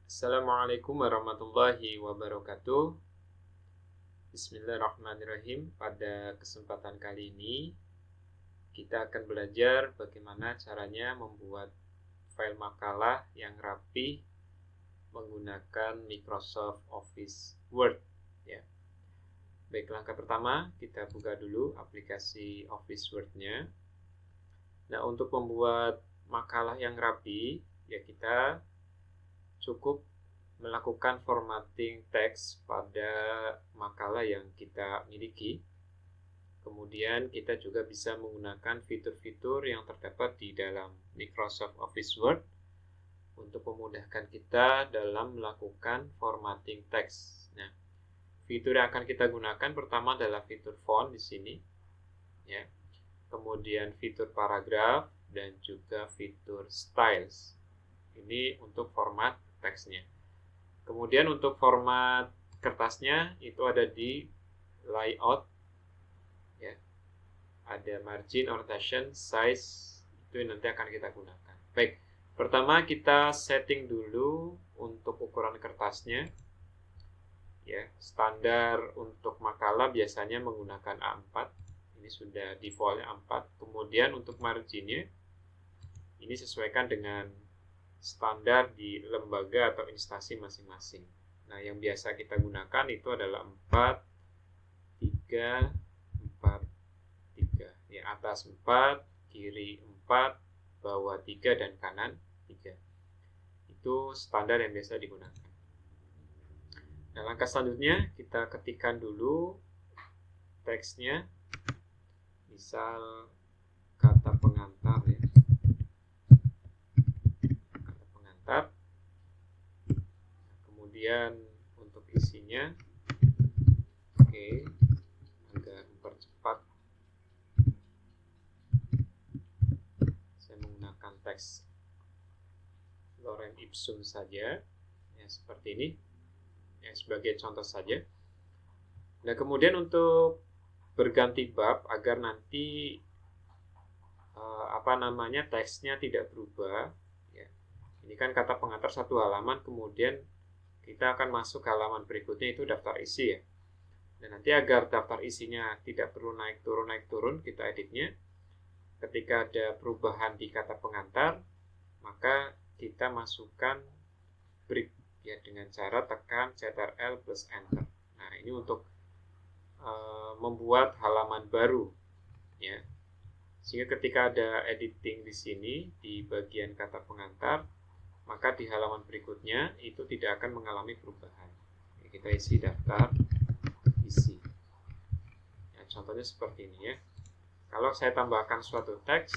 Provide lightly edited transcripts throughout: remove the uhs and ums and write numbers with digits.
Assalamualaikum warahmatullahi wabarakatuh. Bismillahirrahmanirrahim. Pada kesempatan kali ini kita akan belajar bagaimana caranya membuat file makalah yang rapi menggunakan Microsoft Office Word ya. Baik, langkah pertama kita buka dulu aplikasi Office Word-nya. Nah, untuk membuat makalah yang rapi ya kita cukup melakukan formatting teks pada makalah yang kita miliki. Kemudian kita juga bisa menggunakan fitur-fitur yang terdapat di dalam Microsoft Office Word untuk memudahkan kita dalam melakukan formatting teks. Nah, fitur yang akan kita gunakan pertama adalah fitur font di sini, ya. Kemudian fitur paragraf dan juga fitur styles. Ini untuk format teksnya. Kemudian untuk format kertasnya itu ada di layout, ya. Ada margin, orientation, size, itu nanti akan kita gunakan. Baik, pertama kita setting dulu untuk ukuran kertasnya, ya. Standar untuk makalah biasanya menggunakan A4. Ini sudah defaultnya A4. Kemudian untuk marginnya ini sesuaikan dengan standar di lembaga atau instansi masing-masing. Nah, yang biasa kita gunakan itu adalah 4, 3, 4, 3. Ya, atas 4, kiri 4, bawah 3, dan kanan 3. Itu standar yang biasa digunakan. Nah, langkah selanjutnya kita ketikkan dulu teksnya. Misal kata pengantar, ya. Kemudian untuk isinya, oke, agar mempercepat saya menggunakan teks Lorem Ipsum saja, ya, seperti ini, ya, sebagai contoh saja. Nah, kemudian untuk berganti bab agar nanti teksnya tidak berubah, ya. Ini kan kata pengantar satu halaman, kemudian kita akan masuk ke halaman berikutnya, itu daftar isi, ya. Dan nanti agar daftar isinya tidak perlu naik turun, kita editnya. Ketika ada perubahan di kata pengantar, maka kita masukkan break, ya, dengan cara tekan Ctrl plus Enter. Nah, ini untuk membuat halaman baru, ya. Sehingga ketika ada editing di sini di bagian kata pengantar, maka di halaman berikutnya itu tidak akan mengalami perubahan. Kita isi daftar isi. Ya, contohnya seperti ini, ya. Kalau saya tambahkan suatu teks,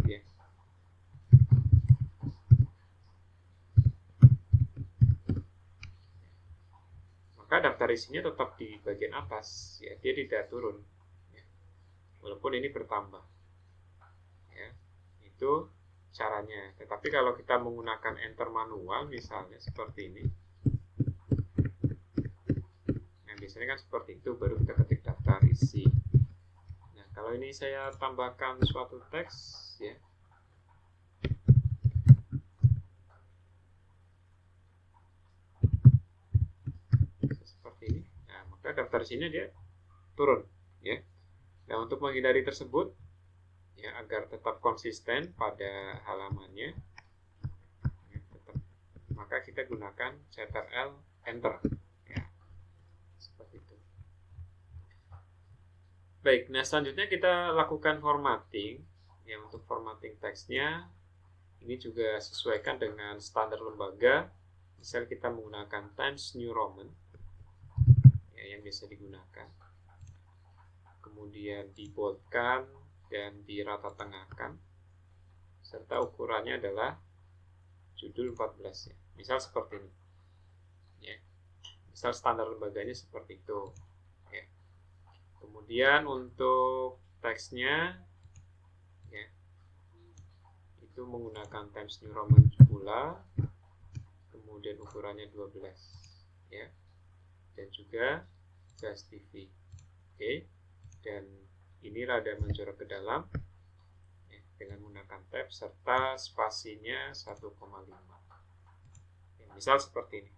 ya, maka daftar isinya tetap di bagian atas, ya, dia tidak turun, ya, walaupun ini bertambah, ya. Itu caranya. Tetapi kalau kita menggunakan enter manual misalnya seperti ini, nah biasanya kan seperti itu, baru kita ketik daftar isi. Nah, kalau ini saya tambahkan suatu teks, ya, seperti ini, nah maka daftar isinya dia turun, ya. Nah, untuk menghindari tersebut, ya, agar tetap konsisten pada halamannya, ya, maka kita gunakan Ctrl Enter, ya, seperti itu. Baik, nah selanjutnya kita lakukan formatting, ya. Untuk formatting teksnya ini juga sesuaikan dengan standar lembaga. Misal kita menggunakan Times New Roman, ya, yang biasa digunakan. Kemudian diboldkan dan dirata tengahkan, serta ukurannya adalah judul 14, ya. Misal seperti ini, ya. Misal standar lembaganya seperti itu, ya. Kemudian untuk teksnya, ya, itu menggunakan Times New Roman pula, kemudian ukurannya 12, ya, dan juga JustTV, oke. Dan ini rada menjorok ke dalam, dengan menggunakan tab serta spasinya 1,5. misal seperti ini.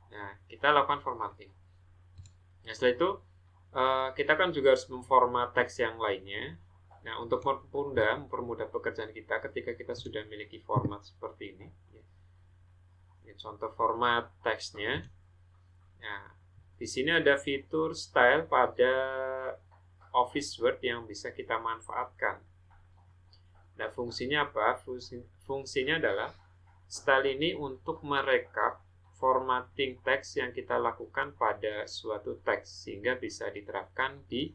Nah, kita lakukan formatting. Nah, setelah itu kita kan juga harus memformat teks yang lainnya. Nah, untuk mempermudah pekerjaan kita ketika kita sudah memiliki format seperti ini. Ini contoh format teksnya. Nah, di sini ada fitur style pada Office Word yang bisa kita manfaatkan. Nah, fungsinya apa? Fungsinya adalah style ini untuk merekap formatting teks yang kita lakukan pada suatu teks sehingga bisa diterapkan di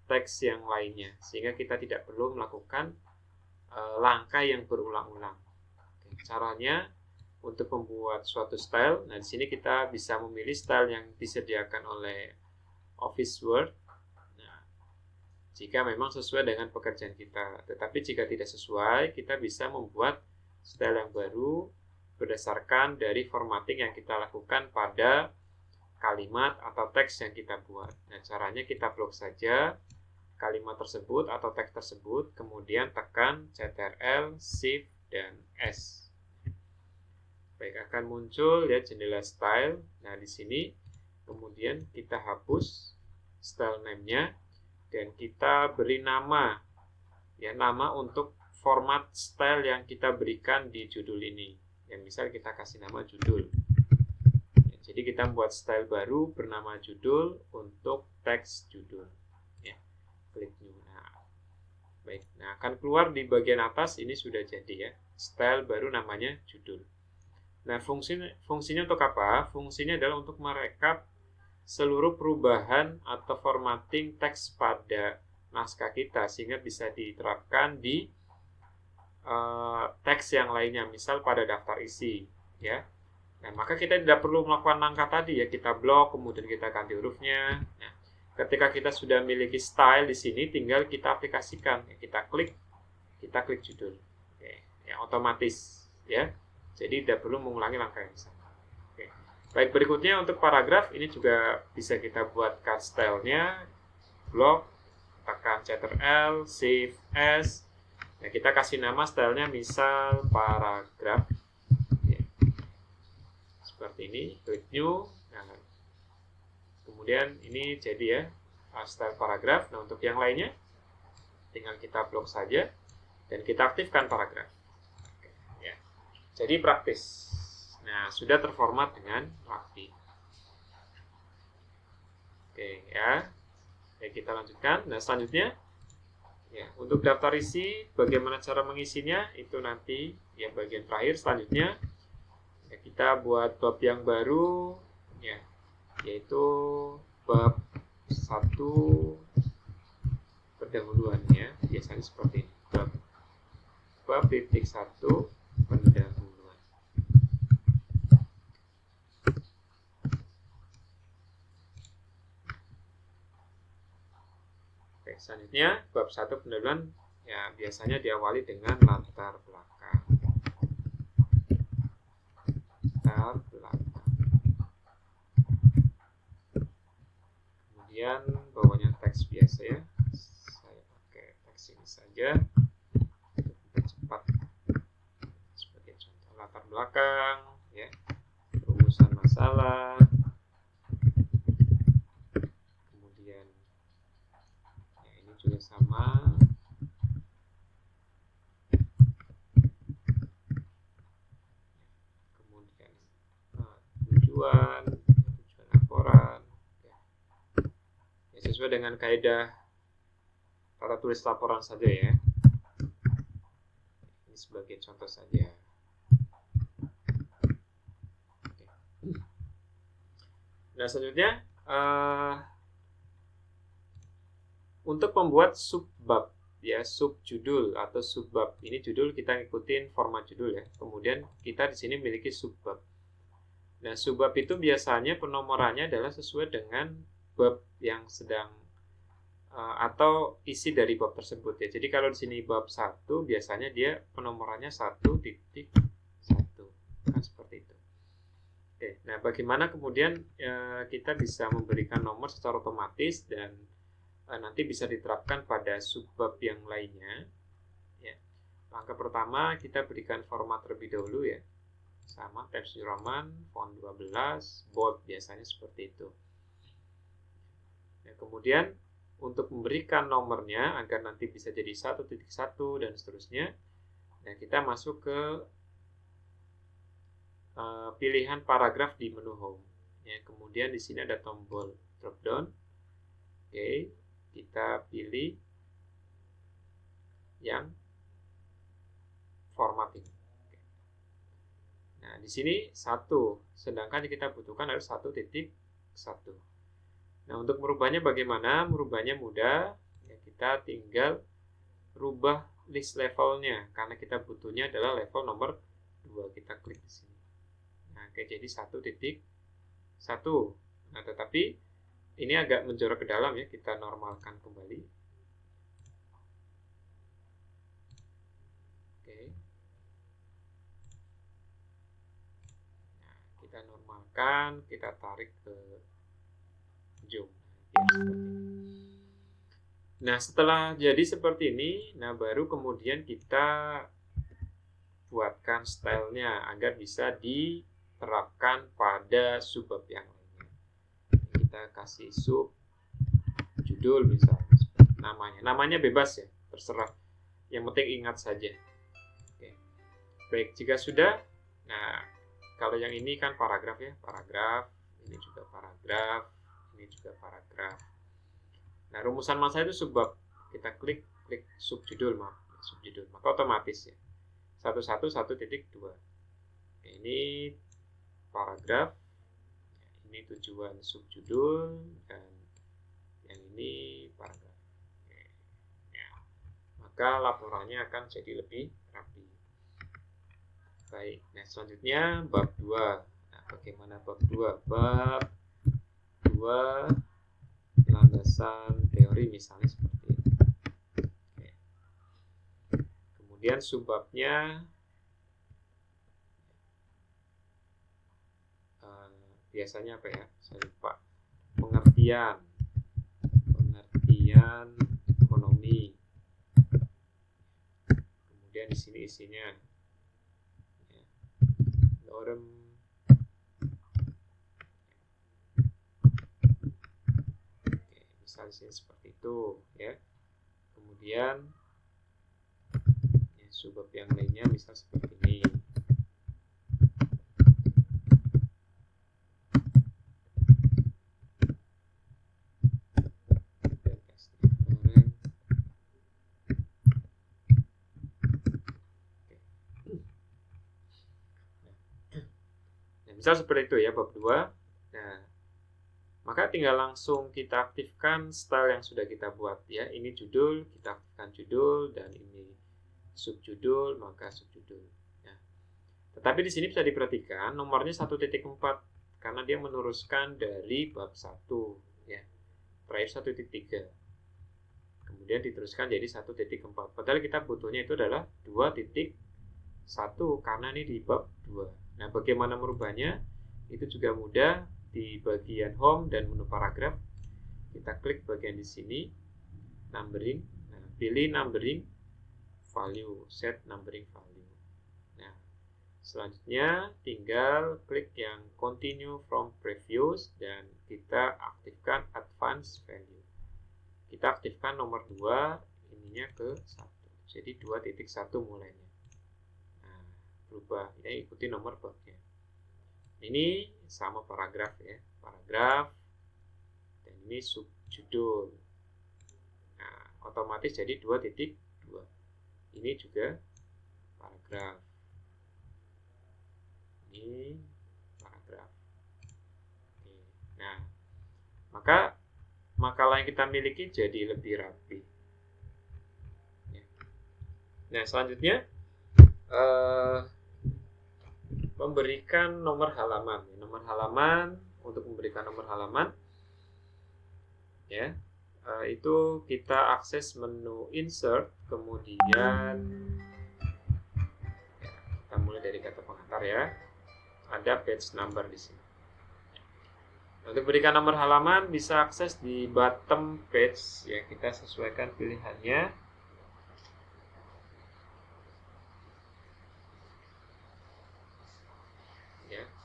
teks yang lainnya, sehingga kita tidak perlu melakukan langkah yang berulang-ulang. Caranya untuk membuat suatu style, nah di sini kita bisa memilih style yang disediakan oleh Office Word. Nah, jika memang sesuai dengan pekerjaan kita, tetapi jika tidak sesuai, kita bisa membuat style yang baru berdasarkan dari formatting yang kita lakukan pada kalimat atau teks yang kita buat. Nah, caranya kita blok saja kalimat tersebut atau teks tersebut, kemudian tekan Ctrl, Shift, dan S. Baik, akan muncul ya jendela style. Nah, di sini kemudian kita hapus style name-nya dan kita beri nama, ya, nama untuk format style yang kita berikan di judul ini. Yang misal kita kasih nama judul. Ya, jadi kita membuat style baru bernama judul untuk teks judul. Ya, klik new. Nah, baik. Nah, akan keluar di bagian atas ini sudah jadi ya. Style baru namanya judul. Nah, fungsinya untuk apa? Fungsinya adalah untuk merekap seluruh perubahan atau formatting teks pada naskah kita sehingga bisa diterapkan di teks yang lainnya, misal pada daftar isi, ya. Nah, maka kita tidak perlu melakukan langkah tadi ya, kita blok kemudian kita ganti hurufnya. Nah, ketika kita sudah memiliki style di sini, tinggal kita aplikasikan, ya, kita klik judul, oke, ya, otomatis, ya. Jadi tidak perlu mengulangi langkah yang sama. Oke. Baik, berikutnya untuk paragraf ini juga bisa kita buatkan stylenya, blok, tekan Ctrl, Shift, S. Nah, kita kasih nama stylenya misal paragraf, ya. Seperti ini, klik new. Nah, kemudian ini jadi ya style paragraf. Nah, untuk yang lainnya tinggal kita blok saja dan kita aktifkan paragraf. Oke, ya. Jadi praktis. Nah, sudah terformat dengan rapi. Oke, ya. Oke, kita lanjutkan. Nah, selanjutnya ya, untuk daftar isi, bagaimana cara mengisinya itu nanti ya bagian terakhir. Selanjutnya ya, kita buat bab yang baru ya, yaitu bab 1 pendahuluan ya, biasanya seperti ini. Bab titik 1 pendahuluan. Oke, selanjutnya bab 1 pendahuluan ya biasanya diawali dengan latar belakang. Kemudian bawahnya teks biasa ya. Saya pakai teks ini saja untuk cepat. Sebagai contoh latar belakang ya, rumusan masalah. Kemudian ya, ini juga sama. Kemudian tujuan laporan ya. Ya, sesuai dengan kaidah tata tulis laporan saja ya. Ini sebagai contoh saja. Oke. Nah, selanjutnya untuk membuat subbab ya, subjudul atau subbab. Ini judul kita ngikutin format judul ya. Kemudian kita di sini memiliki subbab. Nah, subbab itu biasanya penomorannya adalah sesuai dengan bab yang sedang atau isi dari bab tersebut ya. Jadi kalau di sini bab 1 biasanya dia penomorannya 1.1 kan seperti itu. Oke, nah bagaimana kemudian kita bisa memberikan nomor secara otomatis dan nanti bisa diterapkan pada subbab yang lainnya ya. Langkah pertama kita berikan format terlebih dahulu ya. sama Times New Roman, font 12, bold, biasanya seperti itu. Nah, kemudian untuk memberikan nomornya agar nanti bisa jadi 1.1 dan seterusnya, nah kita masuk ke pilihan paragraf di menu home. Ya, kemudian di sini ada tombol drop down. Oke, kita pilih yang formatting. Nah, di sini 1, sedangkan yang kita butuhkan adalah 1.1. Nah, untuk merubahnya bagaimana? Merubahnya mudah. Ya, kita tinggal rubah list levelnya karena kita butuhnya adalah level nomor 2. Kita klik di sini. Nah, oke, jadi 1.1. Nah, tetapi ini agak menjorok ke dalam ya, kita normalkan kembali. Oke. Nah, kita normalkan, kita tarik ke ujung. Biar seperti ini. Nah, setelah jadi seperti ini, nah baru kemudian kita buatkan stylenya agar bisa diterapkan pada subbab yang lainnya. Kita kasih sub judul misalnya, namanya bebas ya, terserah. Yang penting ingat saja. Oke. Baik, jika sudah, nah kalau yang ini kan paragraf ya, paragraf, ini juga paragraf, ini juga paragraf. Nah, rumusan masa itu subbab. Kita klik subjudul, subjudul. Maka otomatis ya. 1.1.2. Ini paragraf, ini tujuan subjudul, dan yang ini paragraf. Ya. Maka laporannya akan jadi lebih rapi. Baik, nah selanjutnya bab 2. Nah, bagaimana bab 2? Bab 2 landasan teori misalnya seperti ini. Oke. Kemudian subbabnya biasanya apa ya? Saya lupa. Pengertian ekonomi. Kemudian di sini isinya ya, norm. Misalnya seperti itu ya. Kemudian ya, subbab yang lainnya misal seperti ini. Nah, misal seperti itu ya bab 2. Nah, maka tinggal langsung kita aktifkan style yang sudah kita buat ya. Ini judul, kita aktifkan judul, dan ini subjudul, maka subjudul ya. Tetapi di sini bisa diperhatikan nomornya 1.4 karena dia meneruskan dari bab 1 ya. Terakhir 1.3. Kemudian diteruskan jadi 1.4. Padahal kita butuhnya itu adalah 2.1 karena ini di bab 2. Nah, bagaimana merubahnya? Itu juga mudah. Di bagian home dan menu paragraf, kita klik bagian di sini, numbering. Nah, pilih numbering value, set numbering value. Nah, selanjutnya tinggal klik yang continue from previous dan kita aktifkan advanced value. Kita aktifkan nomor 2 ininya ke 1. Jadi 2.1 mulainya. Nah, berubah. Ini ikuti nomor babnya. Ini sama paragraf ya, paragraf, dan ini subjudul. Nah, otomatis jadi 2.2. Ini juga paragraf. Ini paragraf. Oke. Nah, maka makalah yang kita miliki jadi lebih rapi. Nah, selanjutnya memberikan nomor halaman. Nomor halaman, untuk memberikan nomor halaman ya, itu kita akses menu insert, kemudian ya, kita mulai dari kata pengantar ya. Ada page number di sini. Untuk berikan nomor halaman bisa akses di bottom page ya, kita sesuaikan pilihannya.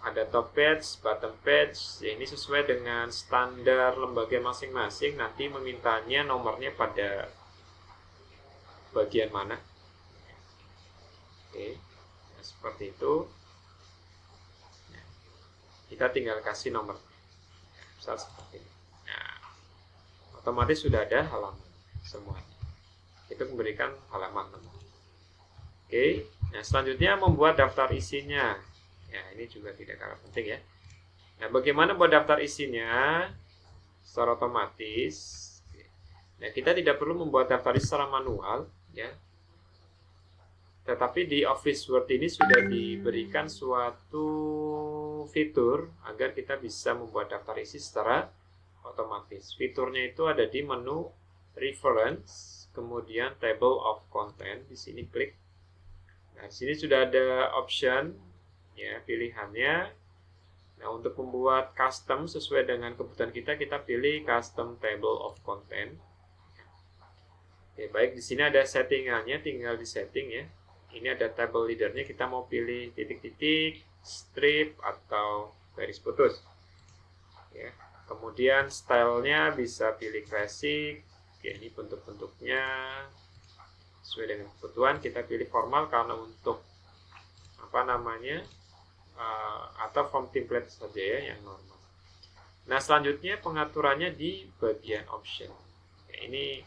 ada top page, bottom page. Ya, ini sesuai dengan standar lembaga masing-masing. Nanti memintanya nomornya pada bagian mana. Oke, nah, seperti itu. Kita tinggal kasih nomor. Misal seperti ini. Nah, otomatis sudah ada halaman semuanya. Itu memberikan halaman nomor. Oke, nah selanjutnya membuat daftar isinya. Ya, ini juga tidak kalah penting ya. Nah, bagaimana buat daftar isinya secara otomatis? Nah, kita tidak perlu membuat daftar isi secara manual, ya. Tetapi di Office Word ini sudah diberikan suatu fitur agar kita bisa membuat daftar isi secara otomatis. Fiturnya itu ada di menu Reference, kemudian Table of Content. Di sini klik. Nah, di sini sudah ada option, ya, pilihannya. Nah, untuk membuat custom sesuai dengan kebutuhan kita pilih Custom Table of Content. Oke, baik, di sini ada settingannya, tinggal di setting ya. Ini ada table leadernya, kita mau pilih titik-titik, strip, atau garis putus. Ya. Kemudian stylenya bisa pilih classic. Oke, ini bentuk-bentuknya sesuai dengan kebutuhan. Kita pilih formal karena untuk atau form template saja ya yang normal. Nah, selanjutnya pengaturannya di bagian option. Ya, ini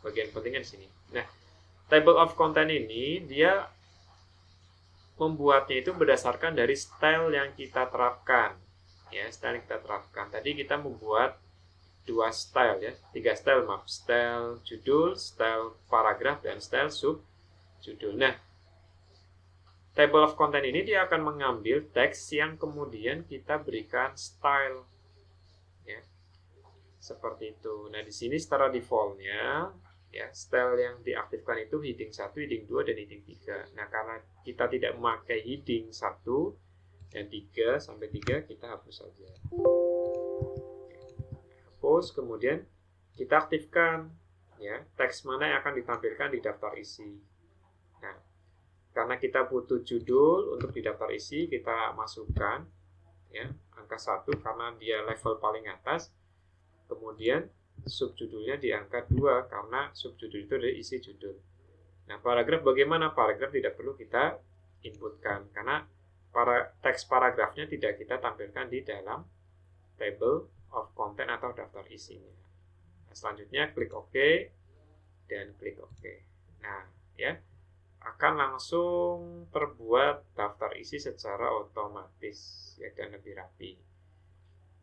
bagian pentingnya di sini. Nah, table of content ini dia membuatnya itu berdasarkan dari style yang kita terapkan. Ya, style yang kita terapkan. Tadi kita membuat 2 style ya, 3 style, maaf. Style judul, style paragraf, dan style sub judul. Nah, table of content ini dia akan mengambil teks yang kemudian kita berikan style. Ya. Seperti itu. Nah, di sini secara defaultnya ya, style yang diaktifkan itu heading 1, heading 2, dan heading 3. Nah, karena kita tidak memakai heading 1 dan 3 sampai 3, kita hapus saja. Hapus, kemudian kita aktifkan ya, teks mana yang akan ditampilkan di daftar isi. Nah, karena kita butuh judul untuk di daftar isi, kita masukkan ya, angka 1 karena dia level paling atas. Kemudian subjudulnya di angka 2 karena subjudul itu dari isi judul. Nah, paragraf bagaimana? Paragraf tidak perlu kita inputkan karena teks paragrafnya tidak kita tampilkan di dalam table of content atau daftar isinya. Nah, selanjutnya klik OK dan klik OK. Nah, ya, akan langsung terbuat daftar isi secara otomatis ya, dan lebih rapi.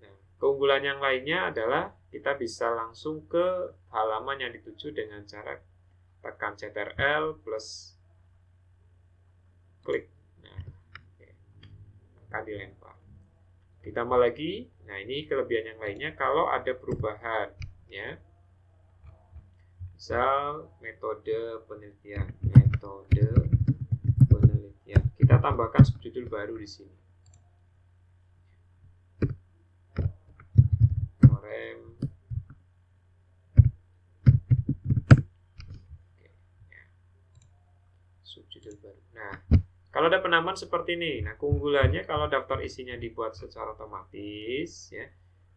Nah, keunggulan yang lainnya adalah kita bisa langsung ke halaman yang dituju dengan cara tekan Ctrl plus klik. Nah, akan dilempar. Ditambah lagi, nah ini kelebihan yang lainnya kalau ada perubahan ya. Misal metode penelitian. Kita tambahkan subjudul baru di sini. Subjudul baru. Nah, kalau ada penambahan seperti ini, nah keunggulannya kalau daftar isinya dibuat secara otomatis, ya,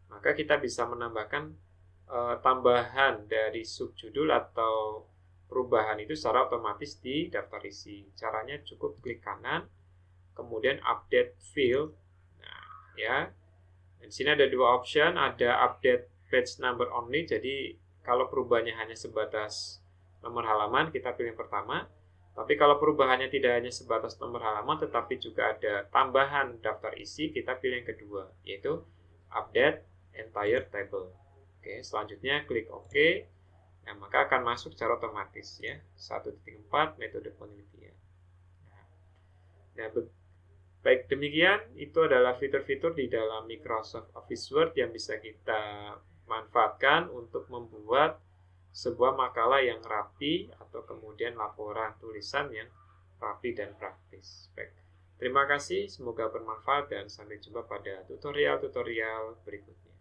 maka kita bisa menambahkan tambahan dari subjudul atau perubahan itu secara otomatis di daftar isi. Caranya cukup klik kanan, kemudian update field. Nah, ya, di sini ada 2 option, ada update page number only. Jadi kalau perubahannya hanya sebatas nomor halaman, kita pilih yang pertama. Tapi kalau perubahannya tidak hanya sebatas nomor halaman, tetapi juga ada tambahan daftar isi, kita pilih yang kedua, yaitu update entire table. Oke, selanjutnya klik OK. Nah, maka akan masuk secara otomatis ya. 1.4 metode penelitian. Nah, baik demikian, itu adalah fitur-fitur di dalam Microsoft Office Word yang bisa kita manfaatkan untuk membuat sebuah makalah yang rapi atau kemudian laporan tulisan yang rapi dan praktis. Baik, terima kasih, semoga bermanfaat dan sampai jumpa pada tutorial-tutorial berikutnya.